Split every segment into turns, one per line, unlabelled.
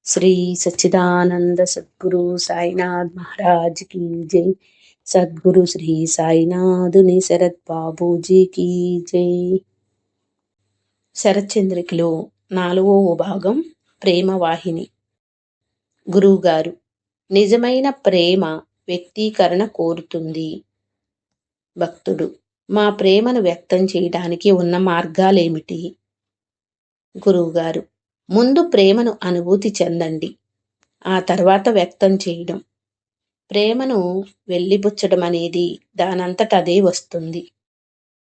శ్రీ సచ్చిదానంద సద్గురు సాయినాథ్ మహారాజ్ की जय। సద్గురు శ్రీ సాయినాథుని శరత్ బాబూజీ की जय। శరచంద్రికలో 4వ భాగం ప్రేమవాహిని। గురువుగారు, నిజమైన ప్రేమ వ్యక్తీకరణ కోరుతుంది। భక్తుడు, మా ప్రేమను వ్యక్తం చేయడానికి ఉన్న మార్గాలేమిటి? గురువుగారు, ముందు ప్రేమను అనుభూతి చెందండి, ఆ తర్వాత వ్యక్తం చేయడం। ప్రేమను వెళ్ళిబుచ్చడం అనేది దానంతట అదే వస్తుంది।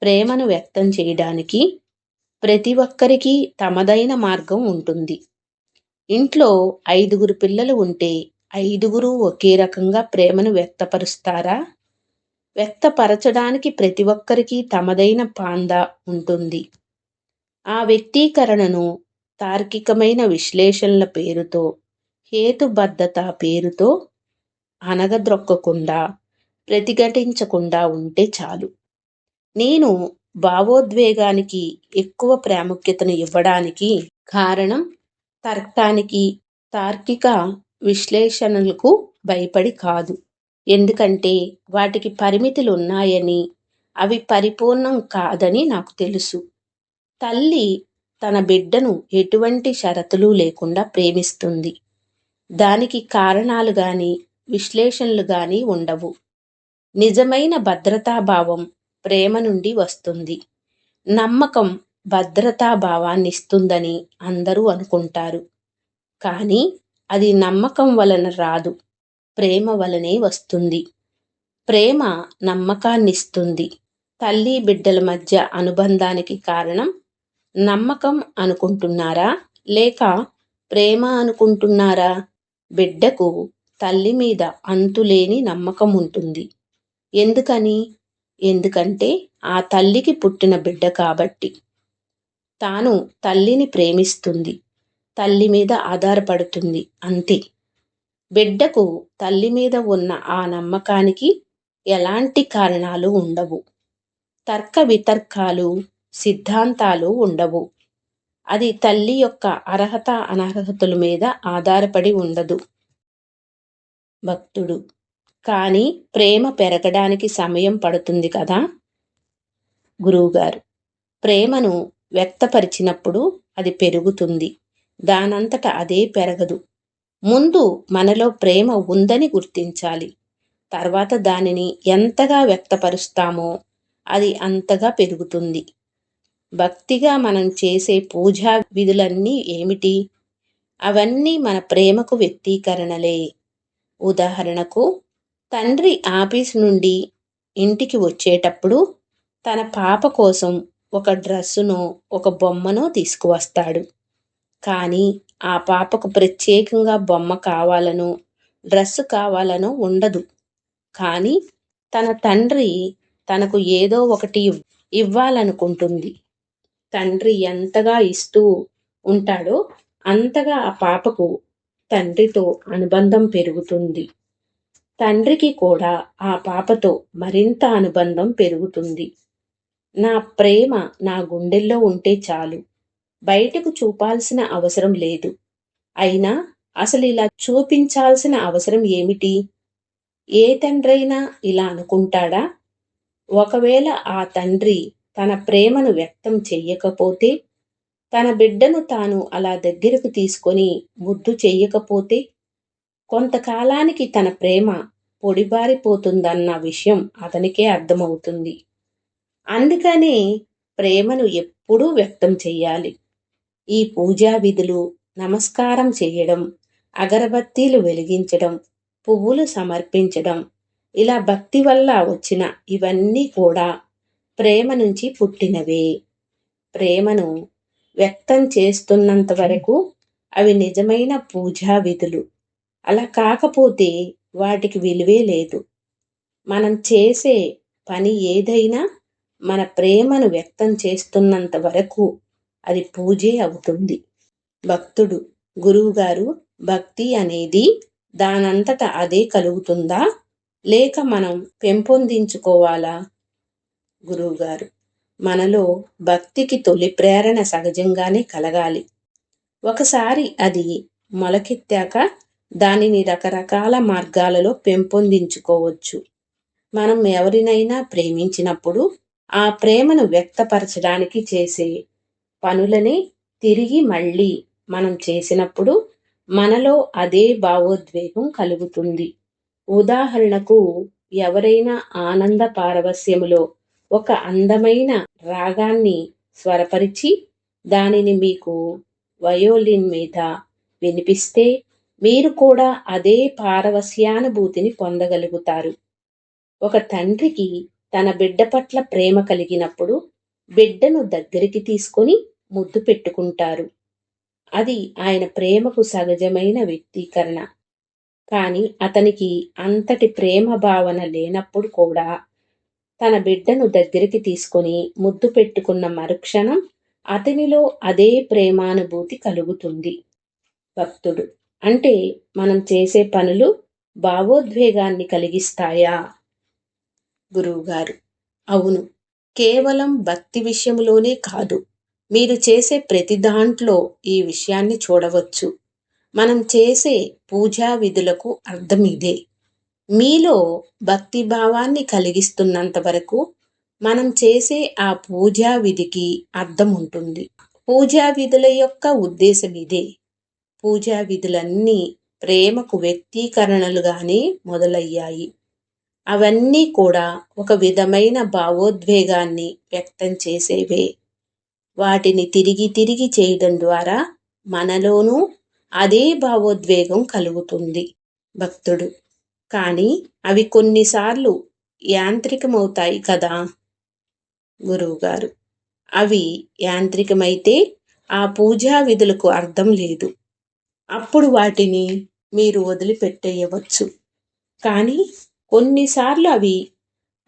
ప్రేమను వ్యక్తం చేయడానికి ప్రతి ఒక్కరికి తమదైన మార్గం ఉంటుంది। ఇంట్లో 5గురు పిల్లలు ఉంటే 5గురు ఒకే రకంగా ప్రేమను వ్యక్తపరుస్తారా? వ్యక్తపరచడానికి ప్రతి ఒక్కరికి తమదైన పాందా ఉంటుంది। ఆ వ్యక్తీకరణను తార్కికమైన విశ్లేషణల పేరుతో, హేతుబద్ధత పేరుతో అనగద్రొక్కకుండా, ప్రతిఘటించకుండా ఉంటే చాలు। నేను భావోద్వేగానికి ఎక్కువ ప్రాముఖ్యతను ఇవ్వడానికి కారణం తర్కానికి, తార్కిక విశ్లేషణలకు భయపడి కాదు। ఎందుకంటే వాటికి పరిమితులు ఉన్నాయని, అవి పరిపూర్ణం కాదని నాకు తెలుసు। తల్లి తన బిడ్డను ఎటువంటి షరతులు లేకుండా ప్రేమిస్తుంది। దానికి కారణాలు గాని, విశ్లేషణలు గాని ఉండవు। నిజమైన భద్రతాభావం ప్రేమ నుండి వస్తుంది। నమ్మకం భద్రతాభావాన్నిస్తుందని అందరూ అనుకుంటారు, కానీ అది నమ్మకం వలన రాదు, ప్రేమ వలనే వస్తుంది। ప్రేమ నమ్మకాన్నిస్తుంది। తల్లి బిడ్డల మధ్య అనుబంధానికి కారణం నమ్మకం అనుకుంటున్నారా, లేక ప్రేమ అనుకుంటున్నారా? బిడ్డకు తల్లి మీద అంతులేని నమ్మకం ఉంటుంది। ఎందుకని? ఎందుకంటే ఆ తల్లికి పుట్టిన బిడ్డ కాబట్టి। తాను తల్లిని ప్రేమిస్తుంది, తల్లి మీద ఆధారపడుతుంది, అంతే। బిడ్డకు తల్లి మీద ఉన్న ఆ నమ్మకానికి ఎలాంటి కారణాలు ఉండవు। తర్క వితర్కాలు, సిద్ధాంతాలు ఉండవు। అది తల్లి యొక్క అర్హత అనర్హతల మీద ఆధారపడి ఉండదు। భక్తుడు, కానీ ప్రేమ పెరగడానికి సమయం పడుతుంది కదా? గురువుగారు, ప్రేమను వ్యక్తపరిచినప్పుడు అది పెరుగుతుంది, దానంతట అదే పెరగదు। ముందు మనలో ప్రేమ ఉందని గుర్తించాలి, తర్వాత దానిని ఎంతగా వ్యక్తపరుస్తామో అది అంతగా పెరుగుతుంది। భక్తిగా మనం చేసే పూజా విధులన్నీ ఏమిటి? అవన్నీ మన ప్రేమకు వ్యక్తీకరణలే। ఉదాహరణకు, తండ్రి ఆఫీసు నుండి ఇంటికి వచ్చేటప్పుడు తన పాప కోసం ఒక డ్రెస్సునో, ఒక బొమ్మనో తీసుకువస్తాడు। కానీ ఆ పాపకు ప్రత్యేకంగా బొమ్మ కావాలనో, డ్రెస్సు కావాలనో ఉండదు। కానీ తన తండ్రి తనకు ఏదో ఒకటి ఇవ్వాలనుకుంటుంది। తండ్రి ఎంతగా ఇస్తూ ఉంటాడో అంతగా ఆ పాపకు తండ్రితో అనుబంధం పెరుగుతుంది। తండ్రికి కూడా ఆ పాపతో మరింత అనుబంధం పెరుగుతుంది। నా ప్రేమ నా గుండెల్లో ఉంటే చాలు, బయటకు చూపాల్సిన అవసరం లేదు। అయినా అసలు ఇలా చూపించాల్సిన అవసరం ఏమిటి? ఏ తండ్రైనా ఇలా అనుకుంటాడా? ఒకవేళ ఆ తండ్రి తన ప్రేమను వ్యక్తం చెయ్యకపోతే, తన బిడ్డను తాను అలా దగ్గరకు తీసుకొని ముద్దు చెయ్యకపోతే, కొంతకాలానికి తన ప్రేమ పొడిబారిపోతుందన్న విషయం అతనికే అర్థమవుతుంది। అందుకనే ప్రేమను ఎప్పుడూ వ్యక్తం చెయ్యాలి। ఈ పూజా విధులు, నమస్కారం చేయడం, అగరబత్తీలు వెలిగించడం, పువ్వులు సమర్పించడం, ఇలా భక్తి వల్ల వచ్చిన ఇవన్నీ కూడా ప్రేమ నుంచి పుట్టినవే। ప్రేమను వ్యక్తం చేస్తున్నంత వరకు అవి నిజమైన పూజా విధులు। అలా కాకపోతే వాటికి విలువే లేదు। మనం చేసే పని ఏదైనా మన ప్రేమను వ్యక్తం చేస్తున్నంత వరకు అది పూజే అవుతుంది। భక్తుడు, గురువుగారు, భక్తి అనేది దానంతట అదే కలుగుతుందా, లేక మనం పెంపొందించుకోవాలా? గురువుగారు, మనలో భక్తికి తొలి ప్రేరణ సహజంగానే కలగాలి। ఒకసారి అది మొలకెత్తాక దానిని రకరకాల మార్గాలలో పెంపొందించుకోవచ్చు. మనం ఎవరినైనా ప్రేమించినప్పుడు ఆ ప్రేమను వ్యక్తపరచడానికి చేసే పనులని తిరిగి మళ్ళీ మనం చేసినప్పుడు మనలో అదే భావోద్వేగం కలుగుతుంది. ఉదాహరణకు, ఎవరైనా ఆనంద పారవస్యములో ఒక అందమైన రాగాన్ని స్వరపరిచి దానిని మీకు వయోలిన్ మీద వినిపిస్తే మీరు కూడా అదే పారవస్యానుభూతిని పొందగలుగుతారు. ఒక తండ్రికి తన బిడ్డ పట్ల ప్రేమ కలిగినప్పుడు బిడ్డను దగ్గరికి తీసుకొని ముద్దు పెట్టుకుంటారు. అది ఆయన ప్రేమకు సహజమైన వ్యక్తీకరణ. కానీ అతనికి అంతటి ప్రేమ భావన లేనప్పుడు కూడా తన బిడ్డను దగ్గరికి తీసుకొని ముద్దు పెట్టుకున్న మరుక్షణం అతనిలో అదే ప్రేమానుభూతి కలుగుతుంది. భక్తుడు అంటే మనం చేసే పనులు భావోద్వేగాన్ని కలిగిస్తాయా? గురువుగారు: అవును. కేవలం భక్తి విషయంలోనే కాదు, మీరు చేసే ప్రతి దాంట్లో ఈ విషయాన్ని చూడవచ్చు. మనం చేసే పూజా విధులకు అర్థం ఇదే. మీలో భక్తి భావాన్ని కలిగిస్తున్నంత వరకు మనం చేసే ఆ పూజా విధికి అర్థం ఉంటుంది. పూజా విధుల యొక్క ఉద్దేశం ఇదే. పూజా విధులన్నీ ప్రేమకు వ్యక్తీకరణలుగానే మొదలయ్యాయి. అవన్నీ కూడా ఒక విధమైన భావోద్వేగాన్ని వ్యక్తం చేసేవే. వాటిని తిరిగి తిరిగి చేయడం ద్వారా మనలోనూ అదే భావోద్వేగం కలుగుతుంది. భక్తుడు: కానీ అవి కొన్నిసార్లు యాంత్రికమవుతాయి కదా? గురువుగారు: అవి యాంత్రికమైతే ఆ పూజా విధులకు అర్థం లేదు. అప్పుడు వాటిని మీరు వదిలిపెట్టేయవచ్చు. కానీ కొన్నిసార్లు అవి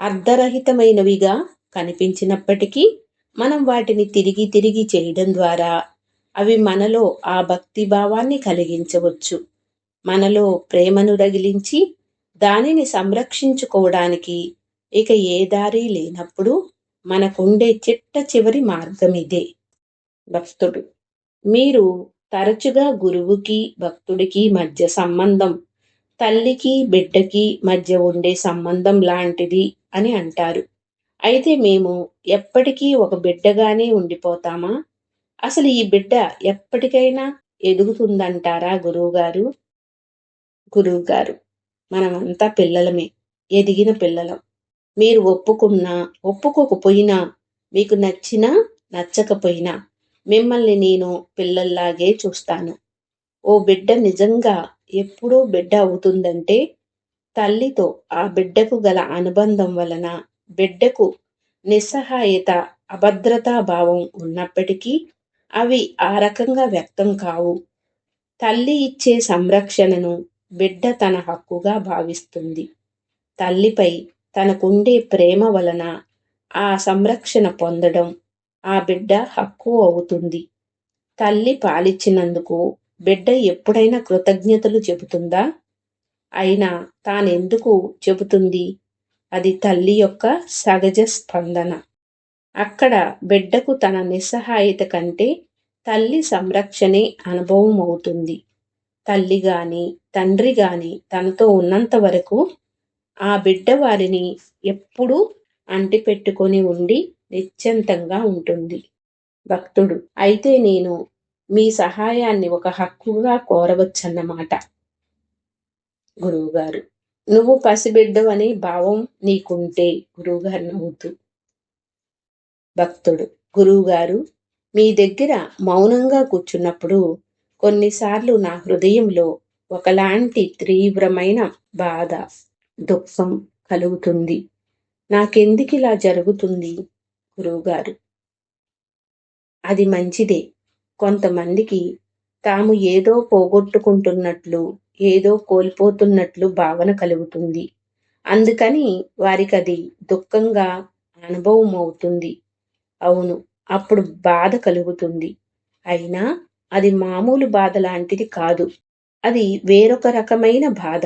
అర్ధరహితమైనవిగా కనిపించినప్పటికీ మనం వాటిని తిరిగి తిరిగి చేయడం ద్వారా అవి మనలో ఆ భక్తి భావాన్ని కలిగించవచ్చు. మనలో ప్రేమను రగిలించి దానిని సంరక్షించుకోవడానికి ఇక ఏ దారి లేనప్పుడు మనకుండే చిట్ట చివరి మార్గం ఇదే. భక్తుడు: మీరు తరచుగా గురువుకి భక్తుడికి మధ్య సంబంధం తల్లికి బిడ్డకి మధ్య ఉండే సంబంధం లాంటిది అని అంటారు. అయితే మేము ఎప్పటికీ ఒక బిడ్డగానే ఉండిపోతామా? అసలు ఈ బిడ్డ ఎప్పటికైనా ఎదుగుతుందంటారా గురువుగారు? గురువుగారు: మనమంతా పిల్లలమే, ఎదిగిన పిల్లలం. మీరు ఒప్పుకున్నా ఒప్పుకోకపోయినా, మీకు నచ్చినా నచ్చకపోయినా మిమ్మల్ని నేను పిల్లల్లాగే చూస్తాను. ఓ బిడ్డ నిజంగా ఎప్పుడూ బిడ్డ అవుతుందంటే తల్లితో ఆ బిడ్డకు గల అనుబంధం వలన. బిడ్డకు నిస్సహాయత, అభద్రతా భావం ఉన్నప్పటికీ అవి ఆ రకంగా వ్యక్తం కావు. తల్లి ఇచ్చే సంరక్షణను బిడ్డ తన హక్కుగా భావిస్తుంది. తల్లిపై తనకుండే ప్రేమ వలన ఆ సంరక్షణ పొందడం ఆ బిడ్డ హక్కు అవుతుంది. తల్లి పాలిచ్చినందుకు బిడ్డ ఎప్పుడైనా కృతజ్ఞతలు చెబుతుందా? అయినా తానెందుకు చెబుతుంది? అది తల్లి యొక్క సహజ స్పందన. అక్కడ బిడ్డకు తన నిస్సహాయత కంటే తల్లి సంరక్షణే అనుభవం అవుతుంది. తల్లి గాని తండ్రి గాని తనతో ఉన్నంత వరకు ఆ బిడ్డ వారిని ఎప్పుడూ అంటిపెట్టుకొని ఉండి నిశ్చింతంగా ఉంటుంది. భక్తుడు: అయితే నేను మీ సహాయాన్ని ఒక హక్కుగా కోరవచ్చన్నమాట. గురువుగారు: నువ్వు పసిబిడ్డవనే భావం నీకుంటే. గురువుగారు నవ్వుతూ: భక్తుడు: గురువుగారు, మీ దగ్గర మౌనంగా కూర్చున్నప్పుడు కొన్నిసార్లు నా హృదయంలో ఒకలాంటి తీవ్రమైన బాధ, దుఃఖం కలుగుతుంది. నాకెందుకిలా జరుగుతుంది? గురువుగారు: అది మంచిదే. కొంతమందికి తాము ఏదో పోగొట్టుకుంటున్నట్లు, ఏదో కోల్పోతున్నట్లు భావన కలుగుతుంది. అందుకని వారికది దుఃఖంగా అనుభవం అవుతుంది. అవును, అప్పుడు బాధ కలుగుతుంది. అయినా అది మామూలు బాధ లాంటిది కాదు. అది వేరొక రకమైన బాధ,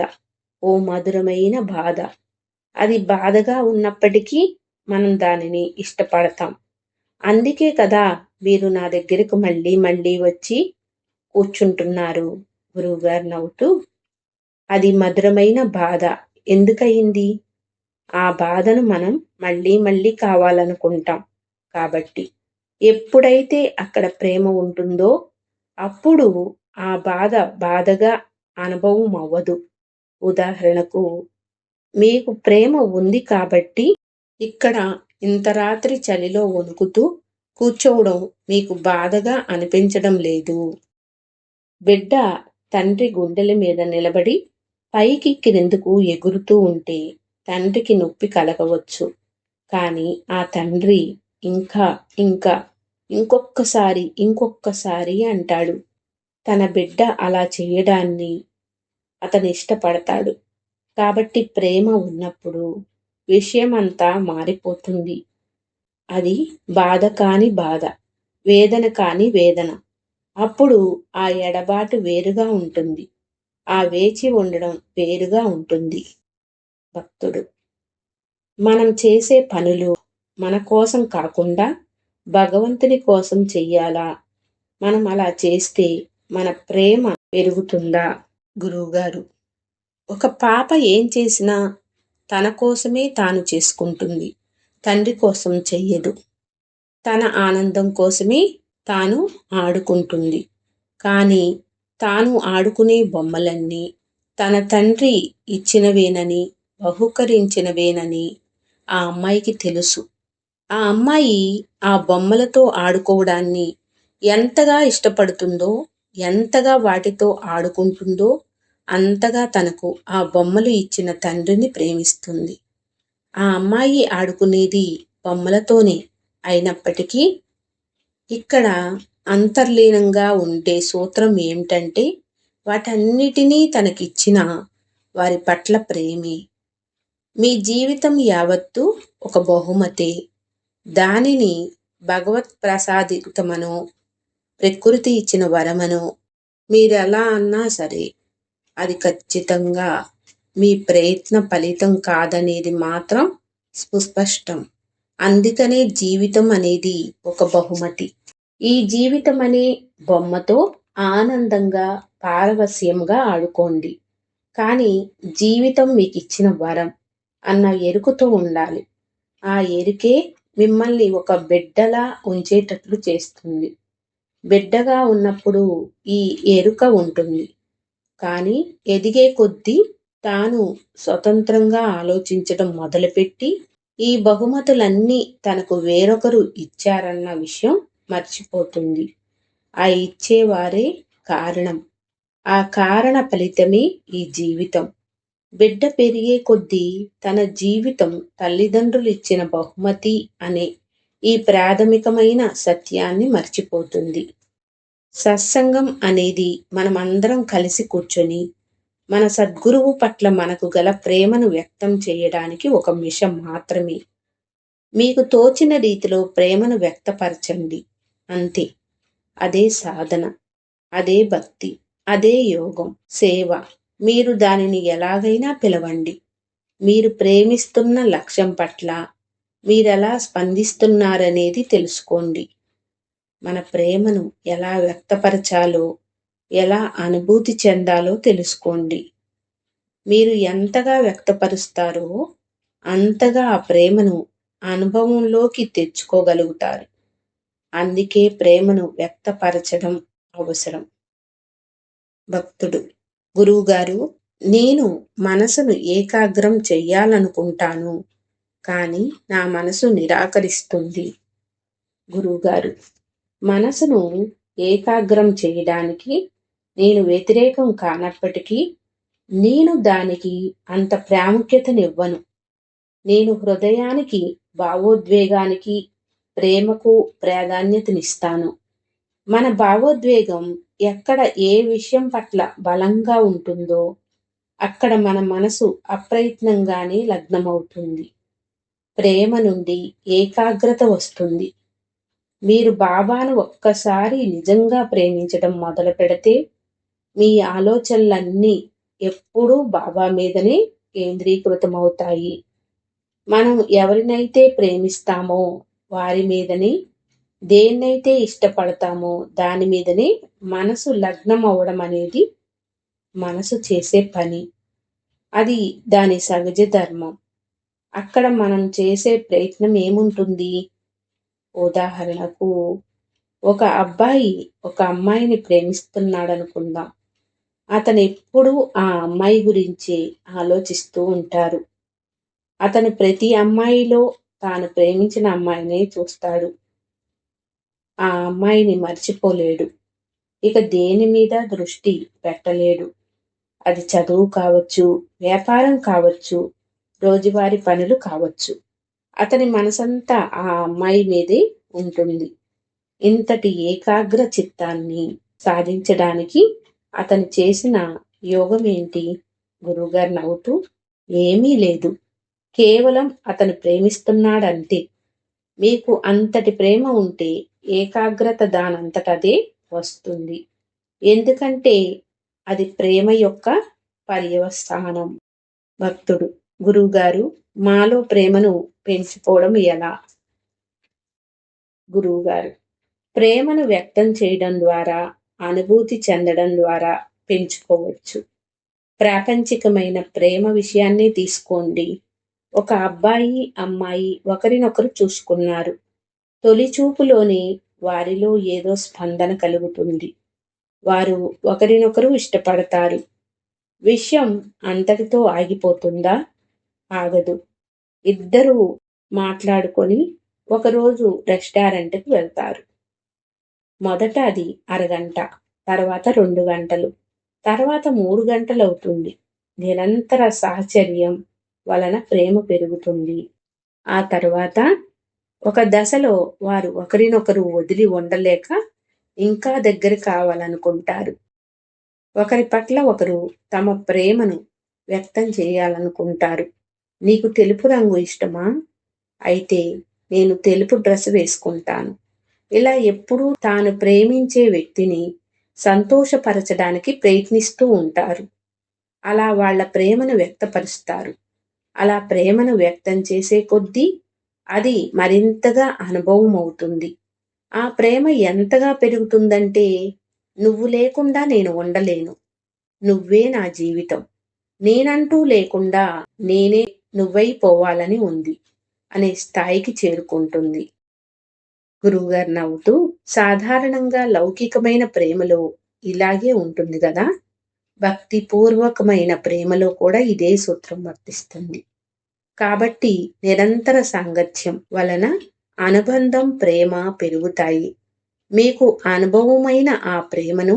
ఓ మధురమైన బాధ. అది బాధగా ఉన్నప్పటికీ మనం దానిని ఇష్టపడతాం. అందుకే కదా మీరు నా దగ్గరకు మళ్ళీ మళ్ళీ వచ్చి కూర్చుంటున్నారు. గురువుగారు నవ్వుతూ, అది మధురమైన బాధ. ఎందుకయింది? ఆ బాధను మనం మళ్ళీ మళ్ళీ కావాలనుకుంటాం కాబట్టి. ఎప్పుడైతే అక్కడ ప్రేమ ఉంటుందో అప్పుడు ఆ బాధ బాధగా అనుభవం అవ్వదు. ఉదాహరణకు, మీకు ప్రేమ ఉంది కాబట్టి ఇక్కడ ఇంత రాత్రి చలిలో వణుకుతూ కూర్చోవడం మీకు బాధగా అనిపించడం లేదు. బిడ్డ తండ్రి గుండెల మీద నిలబడి పైకి క్రిందకు ఎగురుతూ ఉంటే తండ్రికి నొప్పి కలగవచ్చు. కానీ ఆ తండ్రి ఇంకా ఇంకా ఇంకొక్కసారి అంటాడు. తన బిడ్డ అలా చేయడాన్ని అతను ఇష్టపడతాడు. కాబట్టి ప్రేమ ఉన్నప్పుడు విషయమంతా మారిపోతుంది. అది బాధ కాని బాధ, వేదన కాని వేదన. అప్పుడు ఆ ఎడబాటు వేరుగా ఉంటుంది. ఆ వేచి ఉండడం వేరుగా ఉంటుంది. భక్తుడు, మనం చేసే పనులు మన కోసం కాకుండా భగవంతుని కోసం చెయ్యాలా? మనం అలా చేస్తే మన ప్రేమ పెరుగుతుందా? గురువుగారు, ఒక పాప ఏం చేసినా తన కోసమే తాను చేసుకుంటుంది. తండ్రి కోసం చెయ్యదు. తన ఆనందం కోసమే తాను ఆడుకుంటుంది. కానీ తాను ఆడుకునే బొమ్మలన్నీ తన తండ్రి ఇచ్చినవేనని, బహుకరించినవేనని ఆ అమ్మాయికి తెలుసు. ఆ అమ్మాయి ఆ బొమ్మలతో ఆడుకోవడాన్ని ఎంతగా ఇష్టపడుతుందో, ఎంతగా వాటితో ఆడుకుంటుందో అంతగా తనకు ఆ బొమ్మలు ఇచ్చిన తండ్రిని ప్రేమిస్తుంది. ఆ అమ్మాయి ఆడుకునేది బొమ్మలతోనే అయినప్పటికీ ఇక్కడ అంతర్లీనంగా ఉండే సూత్రం ఏమిటంటే వాటన్నిటినీ తనకిచ్చిన వారి పట్ల ప్రేమే. మీ జీవితం యావత్తు ఒక బహుమతే. దానిని భగవత్ ప్రసాదితమనో ప్రకృతి ఇచ్చిన వరమనో మీరెలా అన్నా సరే అది ఖచ్చితంగా మీ ప్రయత్న ఫలితం కాదనేది మాత్రం సుస్పష్టం. అందుకనే జీవితం అనేది ఒక బహుమతి. ఈ జీవితం అనే బొమ్మతో ఆనందంగా పారవస్యంగా ఆడుకోండి. కానీ జీవితం మీకు ఇచ్చిన వరం అన్న ఎరుకతో ఉండాలి. ఆ ఎరుకే మిమ్మల్ని ఒక బిడ్డలా ఉంచేటట్లు చేస్తుంది. బిడ్డగా ఉన్నప్పుడు ఈ ఎరుక ఉంటుంది. కానీ ఎదిగే కొద్దీ తాను స్వతంత్రంగా ఆలోచించడం మొదలుపెట్టి ఈ బహుమతులన్నీ తనకు వేరొకరు ఇచ్చారన్న విషయం మర్చిపోతుంది. ఆ ఇచ్చేవారే కారణం. ఆ కారణ ఫలితమే ఈ జీవితం. బిడ్డ పెరిగే కొద్దీ తన జీవితం తల్లిదండ్రులు ఇచ్చిన బహుమతి అనే ఈ ప్రాథమికమైన సత్యాన్ని మర్చిపోతుంది. సత్సంగం అనేది మనమందరం కలిసి కూర్చొని మన సద్గురువు పట్ల మనకు గల ప్రేమను వ్యక్తం చేయడానికి ఒక మిషన్ మాత్రమే. మీకు తోచిన రీతిలో ప్రేమను వ్యక్తపరచండి అంతే. అదే సాధన, అదే భక్తి, అదే యోగం, సేవ. మీరు దానిని ఎలాగైనా పిలవండి. మీరు ప్రేమిస్తున్న లక్ష్యం పట్ల మీరెలా స్పందిస్తున్నారనేది తెలుసుకోండి. మన ప్రేమను ఎలా వ్యక్తపరచాలో, ఎలా అనుభూతి చెందాలో తెలుసుకోండి. మీరు ఎంతగా వ్యక్తపరుస్తారో అంతగా ఆ ప్రేమను అనుభవంలోకి తెచ్చుకోగలుగుతారు. అందుకే ప్రేమను వ్యక్తపరచడం అవసరం. భక్తుడు, గురువుగారు, నేను మనసును ఏకాగ్రం చెయ్యాలనుకుంటాను, కానీ నా మనసు నిరాకరిస్తుంది. గురువుగారు, మనసును ఏకాగ్రం చేయడానికి నేను వ్యతిరేకం కానప్పటికీ నేను దానికి అంత ప్రాముఖ్యతనివ్వను. నేను హృదయానికి, భావోద్వేగానికి, ప్రేమకు ప్రాధాన్యతనిస్తాను. మన భావోద్వేగం ఎక్కడ ఏ విషయం పట్ల బలంగా ఉంటుందో అక్కడ మన మనసు అప్రయత్నంగానే లగ్నమవుతుంది. ప్రేమ నుండి ఏకాగ్రత వస్తుంది. మీరు బాబాను ఒక్కసారి నిజంగా ప్రేమించడం మొదలు పెడితే మీ ఆలోచనలన్నీ ఎప్పుడూ బాబా మీదనే కేంద్రీకృతమవుతాయి. మనం ఎవరినైతే ప్రేమిస్తామో వారి మీదనే, దేన్నైతే ఇష్టపడతామో దాని మీదనే మనసు లగ్నం అవ్వడం అనేది మనసు చేసే పని. అది దాని సహజ ధర్మం. అక్కడ మనం చేసే ప్రయత్నం ఏముంటుంది? ఉదాహరణకు, ఒక అబ్బాయి ఒక అమ్మాయిని ప్రేమిస్తున్నాడనుకుందాం. అతనెప్పుడూ ఆ అమ్మాయి గురించే ఆలోచిస్తూ ఉంటారు. అతను ప్రతి అమ్మాయిలో తాను ప్రేమించిన అమ్మాయినే చూస్తాడు. ఆ అమ్మాయిని మర్చిపోలేడు. ఇక దేని మీద దృష్టి పెట్టలేడు. అది చదువు కావచ్చు, వ్యాపారం కావచ్చు, రోజువారీ పనులు కావచ్చు. అతని మనసంతా ఆ అమ్మాయి మీదే ఉంటుంది. ఇంతటి ఏకాగ్ర చిత్తాన్ని సాధించడానికి అతను చేసిన యోగం ఏంటి? గురువుగారు నవ్వుతూ, ఏమీ లేదు. కేవలం అతను ప్రేమిస్తున్నాడంతే. మీకు అంతటి ప్రేమ ఉంటే ఏకాగ్రత దానంతటదే వస్తుంది. ఎందుకంటే అది ప్రేమ యొక్క పర్యవసానం. భక్తుడు: గురువుగారు, మాలో ప్రేమను పెంచుకోవడం ఎలా? గురువుగారు: ప్రేమను వ్యక్తం చేయడం ద్వారా, అనుభూతి చెందడం ద్వారా పెంచుకోవచ్చు. ప్రాపంచికమైన ప్రేమ విషయాన్ని తీసుకోండి. ఒక అబ్బాయి, అమ్మాయి ఒకరినొకరు చూసుకున్నారు. తొలి చూపులోనే వారిలో ఏదో స్పందన కలుగుతుంది. వారు ఒకరినొకరు ఇష్టపడతారు. విషయం అంతటితో ఆగిపోతుందా? ఆగదు. ఇద్దరూ మాట్లాడుకొని ఒకరోజు రెస్టారెంట్కి వెళ్తారు. మొదట అది అరగంట, తర్వాత 2 గంటలు, తర్వాత 3 గంటలవుతుంది. నిరంతర సాహచర్యం వలన ప్రేమ పెరుగుతుంది. ఆ తర్వాత ఒక దశలో వారు ఒకరినొకరు వదిలి ఉండలేక ఇంకా దగ్గర కావాలనుకుంటారు. ఒకరి పట్ల ఒకరు తమ ప్రేమను వ్యక్తం చేయాలనుకుంటారు. నీకు తెలుపు రంగు ఇష్టమా? అయితే నేను తెలుపు డ్రెస్ వేసుకుంటాను. ఇలా ఎప్పుడూ తాను ప్రేమించే వ్యక్తిని సంతోషపరచడానికి ప్రయత్నిస్తూ ఉంటారు. అలా వాళ్ళ ప్రేమను వ్యక్తపరుస్తారు. అలా ప్రేమను వ్యక్తం చేసే కొద్దీ అది మరింతగా అనుభవం అవుతుంది. ఆ ప్రేమ ఎంతగా పెరుగుతుందంటే, నువ్వు లేకుండా నేను ఉండలేను, నువ్వే నా జీవితం, నేనంటూ లేకుండా నేనే నువ్వైపోవాలని ఉంది అనే స్థాయికి చేరుకుంటుంది. గురువుగారు నవ్వుతూ, సాధారణంగా లౌకికమైన ప్రేమలో ఇలాగే ఉంటుంది గదా. భక్తిపూర్వకమైన ప్రేమలో కూడా ఇదే సూత్రం వర్తిస్తుంది. కాబట్టి నిరంతర సాంగత్యం వలన అనుబంధం, ప్రేమ పెరుగుతాయి. మీకు అనుభవమైన ఆ ప్రేమను,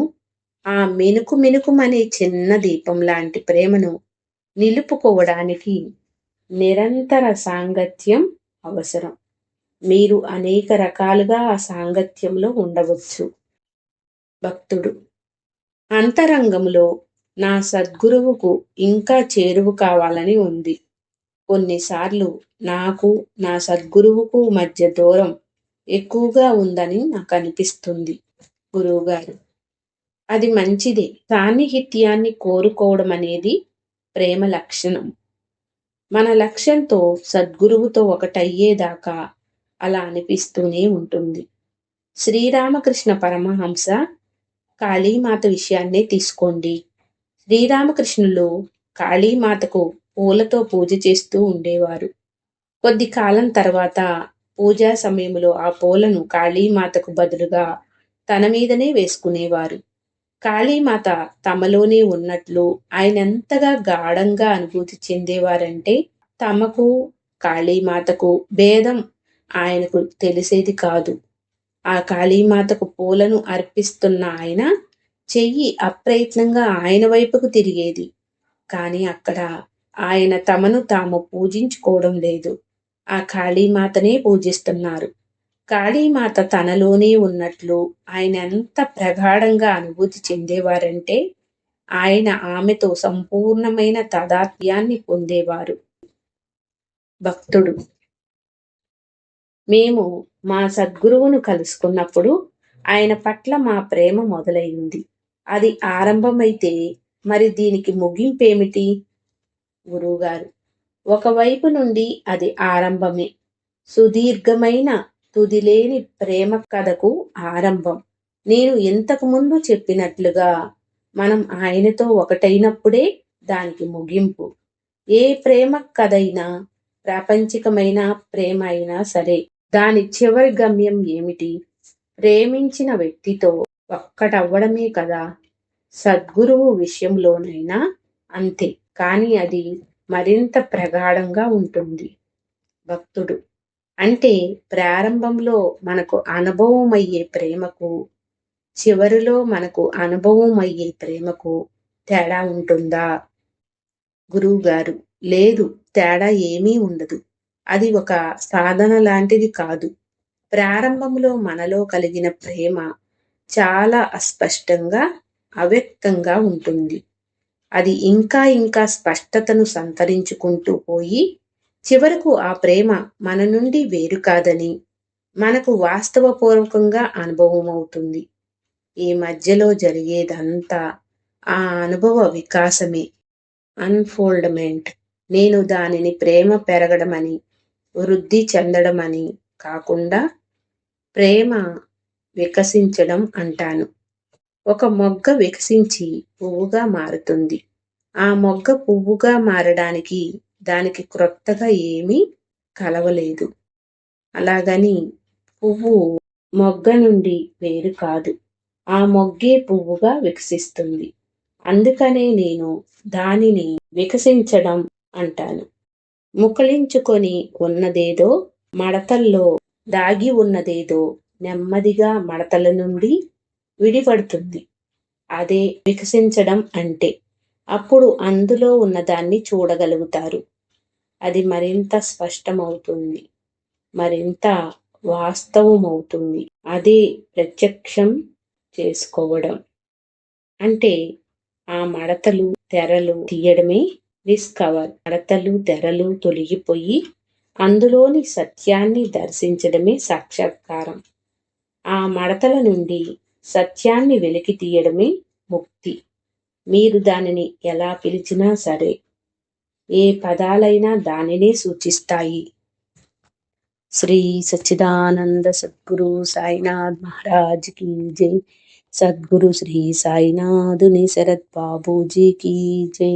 ఆ మినుకు మినుకుమనే చిన్న దీపం లాంటి ప్రేమను నిలుపుకోవడానికి నిరంతర సాంగత్యం అవసరం. మీరు అనేక రకాలుగా ఆ సాంగత్యంలో ఉండవచ్చు. భక్తుడు: అంతరంగంలో నా సద్గురువుకు ఇంకా చేరువు కావాలని ఉంది. కొన్నిసార్లు నాకు నా సద్గురువుకు మధ్య దూరం ఎక్కువగా ఉందని నాకు అనిపిస్తుంది. గురువుగారు: అది మంచిదే. సాన్నిహిత్యాన్ని కోరుకోవడం అనేది ప్రేమ లక్షణం. మన లక్ష్యంతో సద్గురువుతో ఒకటయ్యేదాకా అలా అనిపిస్తూనే ఉంటుంది. శ్రీరామకృష్ణ పరమహంస కాళీమాత విషయాన్నే తీసుకోండి. శ్రీరామకృష్ణులు కాళీమాతకు పూలతో పూజ చేస్తూ ఉండేవారు. కొద్ది కాలం తర్వాత పూజా సమయంలో ఆ పూలను కాళీమాతకు బదులుగా తన మీదనే వేసుకునేవారు. కాళీమాత తమలోనే ఉన్నట్లు ఆయనెంతగా గాఢంగా అనుభూతి చెందేవారంటే, తమకు కాళీమాతకు భేదం ఆయనకు తెలిసేది కాదు. ఆ కాళీమాతకు పూలను అర్పిస్తున్న ఆయన చెయ్యి అప్రయత్నంగా ఆయన వైపుకు తిరిగేది. కానీ అక్కడ ఆయన తమను తాము పూజించుకోవడం లేదు, ఆ కాళీమాతనే పూజిస్తున్నారు. కాళీమాత తనలోనే ఉన్నట్లు ఆయన ఎంత ప్రగాఢంగా అనుభూతి చెందేవారంటే, ఆయన ఆమెతో సంపూర్ణమైన తాదాత్మ్యాన్ని పొందేవారు. భక్తుడు: మేము మా సద్గురువును కలుసుకున్నప్పుడు ఆయన పట్ల మా ప్రేమ మొదలైంది. అది ఆరంభమైతే మరి దీనికి ముగింపేమిటి? గురువుగారు: ఒకవైపు నుండి అది ఆరంభమే. సుదీర్ఘమైన తుదిలేని ప్రేమ కథకు ఆరంభం. నేను ఇంతకు ముందు చెప్పినట్లుగా మనం ఆయనతో ఒకటైనప్పుడే దానికి ముగింపు. ఏ ప్రేమ కథైనా, ప్రాపంచికమైన ప్రేమ అయినా సరే, దాని చివరి గమ్యం ఏమిటి? ప్రేమించిన వ్యక్తితో ఒక్కటవ్వడమే కదా. సద్గురువు విషయంలోనైనా అంతే. కానీ అది మరింత ప్రగాఢంగా ఉంటుంది. భక్తుడు అంటే ప్రారంభంలో మనకు అనుభవమయ్యే ప్రేమకు, చివరిలో మనకు అనుభవమయ్యే ప్రేమకు తేడా ఉంటుందా? గురువుగారు: లేదు, తేడా ఏమీ ఉండదు. అది ఒక సాధన లాంటిది కాదు. ప్రారంభంలో మనలో కలిగిన ప్రేమ చాలా అస్పష్టంగా, అవ్యక్తంగా ఉంటుంది. అది ఇంకా ఇంకా స్పష్టతను సంతరించుకుంటూ పోయి చివరకు ఆ ప్రేమ మన నుండి వేరు కాదని మనకు వాస్తవపూర్వకంగా అనుభవమవుతుంది. ఈ మధ్యలో జరిగేదంతా ఆ అనుభవ వికాసమే, అన్ఫోల్డ్మెంట్. నేను దానిని ప్రేమ పెరగడమని, వృద్ధి చెందడమని కాకుండా ప్రేమ వికసించడం అంటాను. ఒక మొగ్గ వికసించి పువ్వుగా మారుతుంది. ఆ మొగ్గ పువ్వుగా మారడానికి దానికి క్రొత్తగా ఏమీ కలవలేదు. అలాగని పువ్వు మొగ్గ నుండి వేరు కాదు. ఆ మొగ్గే పువ్వుగా వికసిస్తుంది. అందుకనే నేను దానిని వికసించడం అంటాను. ముకుళించుకొని ఉన్నదేదో, మడతల్లో దాగి ఉన్నదేదో నెమ్మదిగా మడతల నుండి విడిపడుతుంది. అదే వికసించడం అంటే. అప్పుడు అందులో ఉన్నదాన్ని చూడగలుగుతారు. అది మరింత స్పష్టమవుతుంది, మరింత వాస్తవమవుతుంది. అదే ప్రత్యక్షం చేసుకోవడం అంటే. ఆ మడతలు తెరలు తీయడమే డిస్కవర్. మడతలు తెరలు తొలగిపోయి అందులోని సత్యాన్ని దర్శించడమే సాక్షాత్కారం. ఆ మడతల నుండి సత్యాన్ని వెలికి తీయడమే ముక్తి. మీరు దానిని ఎలా పిలిచినా సరే, ఏ పదాలైనా దానినే సూచిస్తాయి. శ్రీ సచ్చిదానంద సద్గురు సాయినాథ్ మహారాజ్ కీ జై. సద్గురు శ్రీ సాయినాథుని శరత్ బాబూజీ కీ జై.